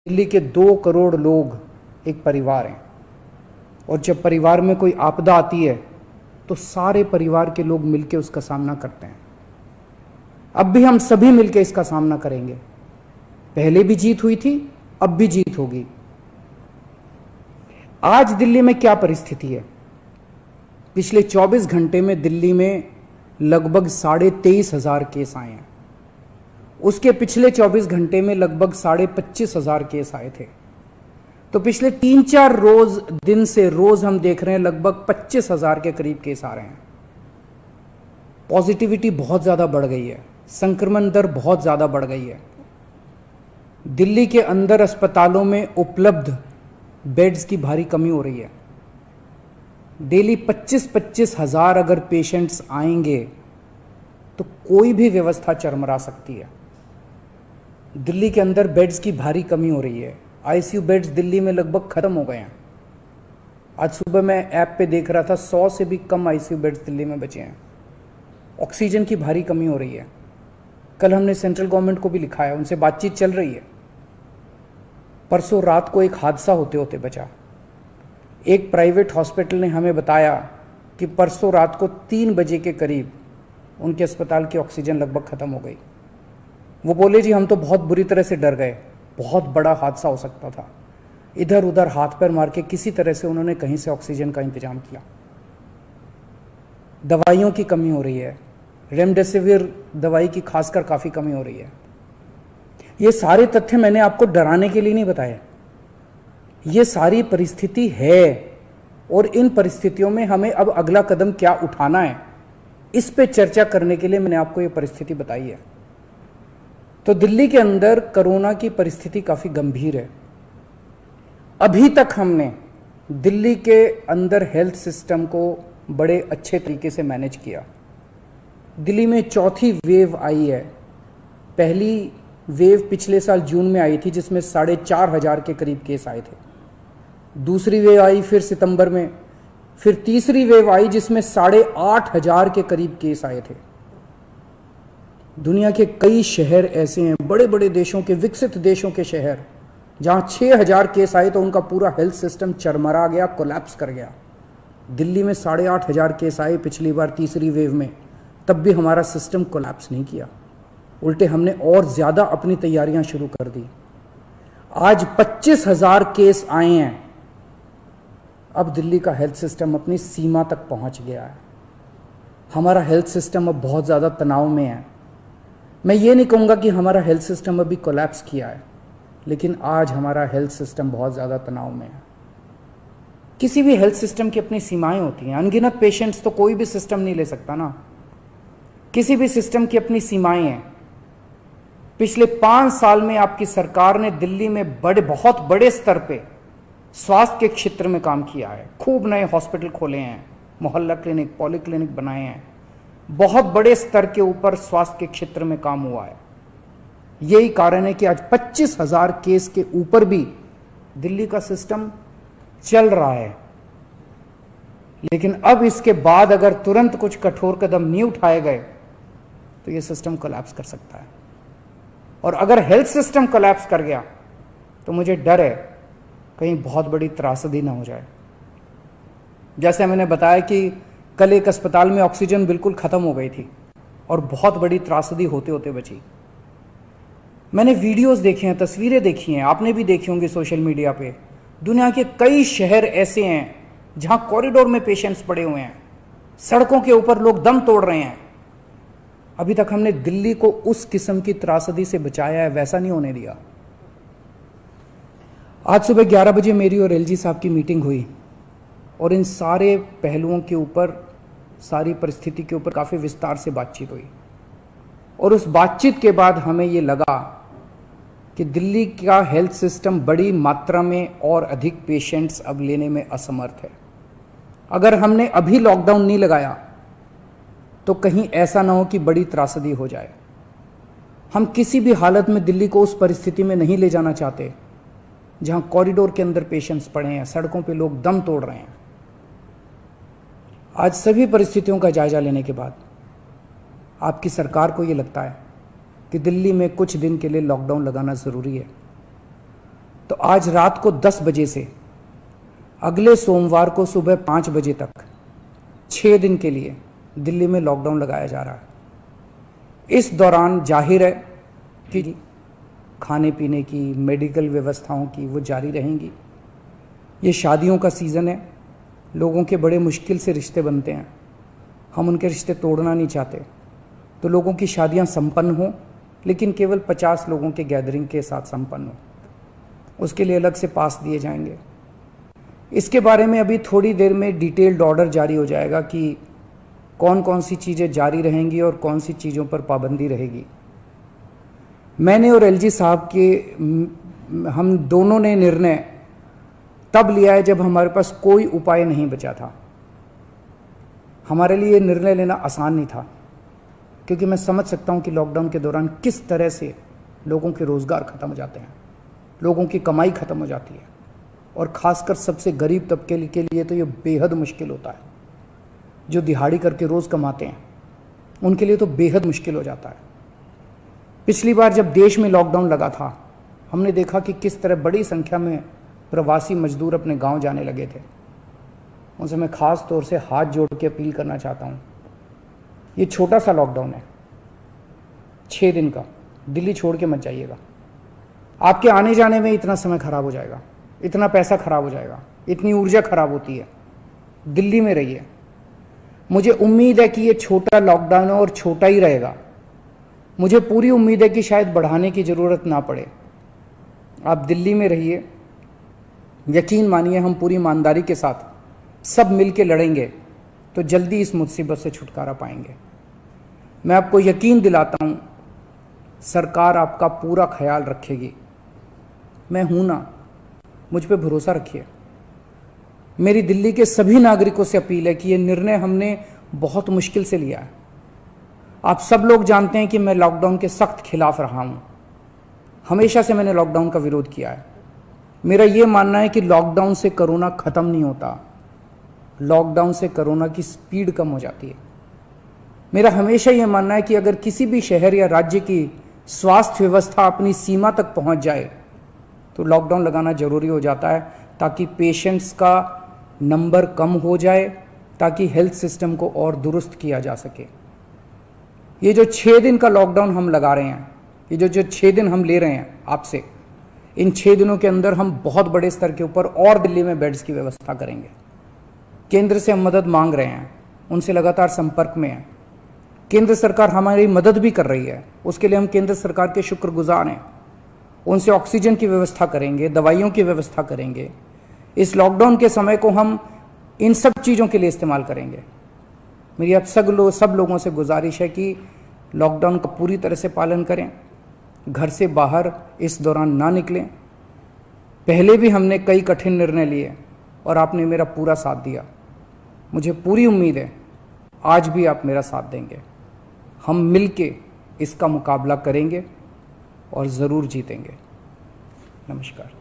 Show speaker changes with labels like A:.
A: दिल्ली के 2 करोड़ लोग एक परिवार हैं और जब परिवार में कोई आपदा आती है तो सारे परिवार के लोग मिलकर उसका सामना करते हैं। अब भी हम सभी मिलकर इसका सामना करेंगे। पहले भी जीत हुई थी, अब भी जीत होगी। आज दिल्ली में क्या परिस्थिति है? पिछले 24 घंटे में दिल्ली में लगभग 23,500 केस आए हैं। उसके पिछले 24 घंटे में लगभग 25,500 केस आए थे। तो पिछले 3-4 रोज दिन से रोज हम देख रहे हैं लगभग 25,000 के करीब केस आ रहे हैं। पॉजिटिविटी बहुत ज्यादा बढ़ गई है, संक्रमण दर बहुत ज्यादा बढ़ गई है। दिल्ली के अंदर अस्पतालों में उपलब्ध बेड्स की भारी कमी हो रही है। डेली 25-25 हजार अगर पेशेंट्स आएंगे तो कोई भी व्यवस्था चरमरा सकती है। दिल्ली के अंदर बेड्स की भारी कमी हो रही है। आईसीयू बेड्स दिल्ली में लगभग खत्म हो गए हैं। आज सुबह मैं ऐप पे देख रहा था 100 से भी कम आईसीयू बेड्स दिल्ली में बचे हैं। ऑक्सीजन की भारी कमी हो रही है। कल हमने सेंट्रल गवर्नमेंट को भी लिखा है, उनसे बातचीत चल रही है। परसों रात को एक हादसा होते होते बचा। एक प्राइवेट हॉस्पिटल ने हमें बताया कि परसों रात को 3 बजे के करीब उनके अस्पताल की ऑक्सीजन लगभग खत्म हो गई। वो बोले जी हम तो बहुत बुरी तरह से डर गए, बहुत बड़ा हादसा हो सकता था। इधर उधर हाथ पैर मार के किसी तरह से उन्होंने कहीं से ऑक्सीजन का इंतजाम किया। दवाइयों की कमी हो रही है, रेमडेसिविर दवाई की खासकर काफ़ी कमी हो रही है। ये सारे तथ्य मैंने आपको डराने के लिए नहीं बताए। ये सारी परिस्थिति है और इन परिस्थितियों में हमें अब अगला कदम क्या उठाना है, इस पे चर्चा करने के लिए मैंने आपको ये परिस्थिति बताई है। तो दिल्ली के अंदर कोरोना की परिस्थिति काफ़ी गंभीर है। अभी तक हमने दिल्ली के अंदर हेल्थ सिस्टम को बड़े अच्छे तरीके से मैनेज किया। दिल्ली में चौथी वेव आई है। पहली वेव पिछले साल जून में आई थी जिसमें 4,500 के करीब केस आए थे। दूसरी वेव आई फिर सितंबर में, फिर तीसरी वेव आई जिसमें 8,500 के करीब केस आए थे। दुनिया के कई शहर ऐसे हैं, बड़े बड़े देशों के, विकसित देशों के शहर, जहां 6,000 केस आए तो उनका पूरा हेल्थ सिस्टम चरमरा गया, कोलैप्स कर गया। दिल्ली में 8,500 केस आए पिछली बार तीसरी वेव में, तब भी हमारा सिस्टम कोलैप्स नहीं किया। उल्टे हमने और ज्यादा अपनी तैयारियां शुरू कर दी। आज 25,000 केस आए हैं। अब दिल्ली का हेल्थ सिस्टम अपनी सीमा तक पहुंच गया है। हमारा हेल्थ सिस्टम अब बहुत ज़्यादा तनाव में है। मैं ये नहीं कहूँगा कि हमारा हेल्थ सिस्टम अभी कोलैप्स किया है, लेकिन आज हमारा हेल्थ सिस्टम बहुत ज़्यादा तनाव में है। किसी भी हेल्थ सिस्टम की अपनी सीमाएं होती हैं। अनगिनत पेशेंट्स तो कोई भी सिस्टम नहीं ले सकता ना। किसी भी सिस्टम की अपनी सीमाएं हैं। पिछले 5 साल में आपकी सरकार ने दिल्ली में बहुत बड़े स्तर पे स्वास्थ्य के क्षेत्र में काम किया है। खूब नए हॉस्पिटल खोले हैं, मोहल्ला क्लिनिक, पॉली क्लिनिक बनाए हैं। बहुत बड़े स्तर के ऊपर स्वास्थ्य के क्षेत्र में काम हुआ है। यही कारण है कि आज 25,000 केस के ऊपर भी दिल्ली का सिस्टम चल रहा है। लेकिन अब इसके बाद अगर तुरंत कुछ कठोर कदम नहीं उठाए गए तो ये सिस्टम कोलैप्स कर सकता है। और अगर हेल्थ सिस्टम कोलैप्स कर गया तो मुझे डर है कहीं बहुत बड़ी त्रासदी ना हो जाए। जैसे मैंने बताया कि कल एक अस्पताल में ऑक्सीजन बिल्कुल खत्म हो गई थी और बहुत बड़ी त्रासदी होते होते बची। मैंने वीडियोस देखे हैं, तस्वीरें देखी हैं, आपने भी देखी होंगी सोशल मीडिया पे। दुनिया के कई शहर ऐसे हैं जहां कॉरिडोर में पेशेंट्स पड़े हुए हैं, सड़कों के ऊपर लोग दम तोड़ रहे हैं। अभी तक हमने दिल्ली को उस किस्म की त्रासदी से बचाया है, वैसा नहीं होने दिया। आज सुबह 11 बजे मेरी और एलजी साहब की मीटिंग हुई और इन सारे पहलुओं के ऊपर, सारी परिस्थिति के ऊपर काफ़ी विस्तार से बातचीत हुई। और उस बातचीत के बाद हमें ये लगा कि दिल्ली का हेल्थ सिस्टम बड़ी मात्रा में और अधिक पेशेंट्स अब लेने में असमर्थ है। अगर हमने अभी लॉकडाउन नहीं लगाया तो कहीं ऐसा ना हो कि बड़ी त्रासदी हो जाए। हम किसी भी हालत में दिल्ली को उस परिस्थिति में नहीं ले जाना चाहते जहां कॉरिडोर के अंदर पेशेंट्स पड़े हैं, सड़कों पे लोग दम तोड़ रहे हैं। आज सभी परिस्थितियों का जायजा लेने के बाद आपकी सरकार को ये लगता है कि दिल्ली में कुछ दिन के लिए लॉकडाउन लगाना ज़रूरी है। तो आज रात को 10 बजे से अगले सोमवार को सुबह 5 बजे तक 6 दिन के लिए दिल्ली में लॉकडाउन लगाया जा रहा है। इस दौरान जाहिर है कि खाने पीने की, मेडिकल व्यवस्थाओं की वो जारी रहेंगी। ये शादियों का सीज़न है, लोगों के बड़े मुश्किल से रिश्ते बनते हैं, हम उनके रिश्ते तोड़ना नहीं चाहते। तो लोगों की शादियां संपन्न हों, लेकिन केवल 50 लोगों के गैदरिंग के साथ संपन्न हो, उसके लिए अलग से पास दिए जाएंगे। इसके बारे में अभी थोड़ी देर में डिटेल्ड ऑर्डर जारी हो जाएगा कि कौन कौन सी चीज़ें जारी रहेंगी और कौन सी चीज़ों पर पाबंदी रहेगी। मैंने और एलजी साहब के हम दोनों ने निर्णय तब लिया है जब हमारे पास कोई उपाय नहीं बचा था। हमारे लिए निर्णय लेना आसान नहीं था, क्योंकि मैं समझ सकता हूं कि लॉकडाउन के दौरान किस तरह से लोगों के रोज़गार ख़त्म हो जाते हैं, लोगों की कमाई ख़त्म हो जाती है, और ख़ासकर सबसे गरीब तबके के लिए तो ये बेहद मुश्किल होता है। जो दिहाड़ी करके रोज़ कमाते हैं उनके लिए तो बेहद मुश्किल हो जाता है। पिछली बार जब देश में लॉकडाउन लगा था, हमने देखा कि किस तरह बड़ी संख्या में प्रवासी मजदूर अपने गांव जाने लगे थे। उनसे मैं ख़ास तौर से हाथ जोड़ के अपील करना चाहता हूँ, ये छोटा सा लॉकडाउन है, 6 दिन का, दिल्ली छोड़ के मत जाइएगा। आपके आने जाने में इतना समय खराब हो जाएगा, इतना पैसा खराब हो जाएगा, इतनी ऊर्जा खराब होती है। दिल्ली में रहिए। मुझे उम्मीद है कि ये छोटा लॉकडाउन है और छोटा ही रहेगा। मुझे पूरी उम्मीद है कि शायद बढ़ाने की ज़रूरत ना पड़े। आप दिल्ली में रहिए, यकीन मानिए हम पूरी ईमानदारी के साथ सब मिल के लड़ेंगे तो जल्दी इस मुसीबत से छुटकारा पाएंगे। मैं आपको यकीन दिलाता हूँ, सरकार आपका पूरा ख्याल रखेगी। मैं हूँ ना, मुझ पे भरोसा रखिए। मेरी दिल्ली के सभी नागरिकों से अपील है कि ये निर्णय हमने बहुत मुश्किल से लिया है। आप सब लोग जानते हैं कि मैं लॉकडाउन के सख्त खिलाफ रहा हूँ, हमेशा से मैंने लॉकडाउन का विरोध किया है। मेरा ये मानना है कि लॉकडाउन से कोरोना ख़त्म नहीं होता, लॉकडाउन से कोरोना की स्पीड कम हो जाती है। मेरा हमेशा ये मानना है कि अगर किसी भी शहर या राज्य की स्वास्थ्य व्यवस्था अपनी सीमा तक पहुंच जाए तो लॉकडाउन लगाना ज़रूरी हो जाता है, ताकि पेशेंट्स का नंबर कम हो जाए, ताकि हेल्थ सिस्टम को और दुरुस्त किया जा सके। ये जो 6 दिन का लॉकडाउन हम लगा रहे हैं, ये जो 6 दिन हम ले रहे हैं आपसे, इन 6 दिनों के अंदर हम बहुत बड़े स्तर के ऊपर और दिल्ली में बेड्स की व्यवस्था करेंगे। केंद्र से हम मदद मांग रहे हैं, उनसे लगातार संपर्क में हैं। केंद्र सरकार हमारी मदद भी कर रही है, उसके लिए हम केंद्र सरकार के शुक्रगुजार हैं। उनसे ऑक्सीजन की व्यवस्था करेंगे, दवाइयों की व्यवस्था करेंगे। इस लॉकडाउन के समय को हम इन सब चीज़ों के लिए इस्तेमाल करेंगे। मेरी आप सब लोगों से गुजारिश है कि लॉकडाउन का पूरी तरह से पालन करें, घर से बाहर इस दौरान ना निकलें। पहले भी हमने कई कठिन निर्णय लिए और आपने मेरा पूरा साथ दिया। मुझे पूरी उम्मीद है आज भी आप मेरा साथ देंगे। हम मिलके इसका मुकाबला करेंगे और ज़रूर जीतेंगे। नमस्कार।